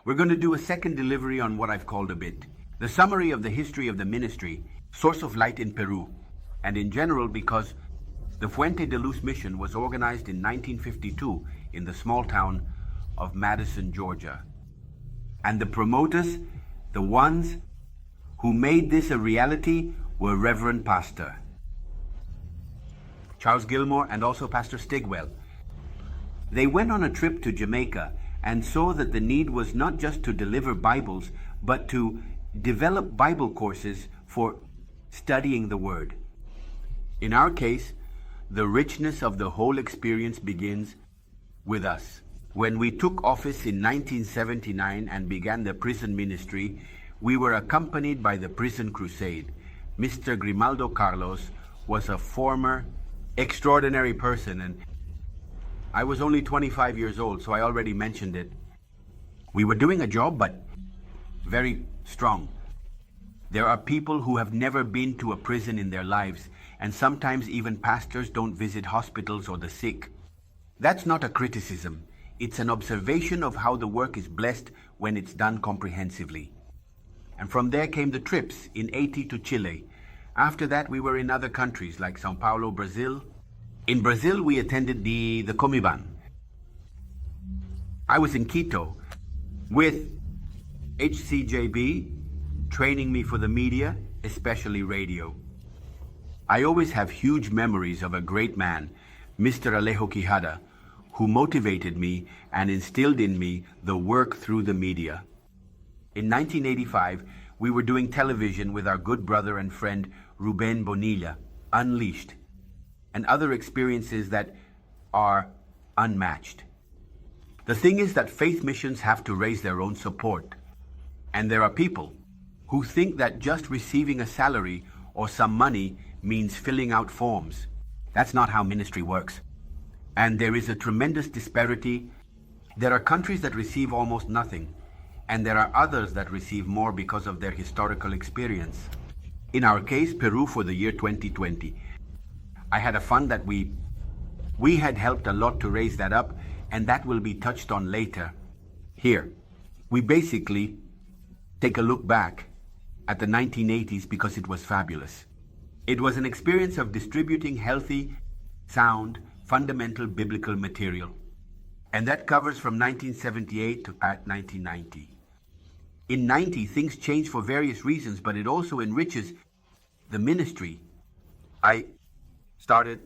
We're going to do a second delivery on what I've called a bit. The summary of the history of the ministry, Source of Light in Peru, and in general because the Fuente de Luz mission was organized in 1952 in the small town of Madison, Georgia. And the promoters, the ones who made this a reality, were Reverend Pastor Charles Gilmore and also Pastor Stigwell. They went on a trip to Jamaica and saw that the need was not just to deliver Bibles, but to develop Bible courses for studying the Word. In our case, the richness of the whole experience begins with us. When we took office in 1979 and began the prison ministry, we were accompanied by the prison crusade. Mr. Grimaldo Carlos was a former extraordinary person, and I was only 25 years old, so I already mentioned it. We were doing a job, but very strong. There are people who have never been to a prison in their lives, and sometimes even pastors don't visit hospitals or the sick. That's not a criticism. It's an observation of how the work is blessed when it's done comprehensively. And from there came the trips in '80 to Chile. After that, we were in other countries like Sao Paulo, Brazil. In Brazil, we attended the Comiban. I was in Quito with HCJB, training me for the media, especially radio. I always have huge memories of a great man, Mr. Alejo Quijada, who motivated me and instilled in me the work through the media. In 1985, we were doing television with our good brother and friend Ruben Bonilla, Unleashed, and other experiences that are unmatched. The thing is that faith missions have to raise their own support. And there are people who think that just receiving a salary or some money means filling out forms. That's not how ministry works. And there is a tremendous disparity. There are countries that receive almost nothing, and there are others that receive more because of their historical experience. In our case, Peru for the year 2020. I had a fund that we had helped a lot to raise that up, and that will be touched on later. Here, we basically take a look back at the 1980s because it was fabulous. It was an experience of distributing healthy, sound, fundamental biblical material. And that covers from 1978 to 1990. In 90, things change for various reasons, but it also enriches the ministry. I started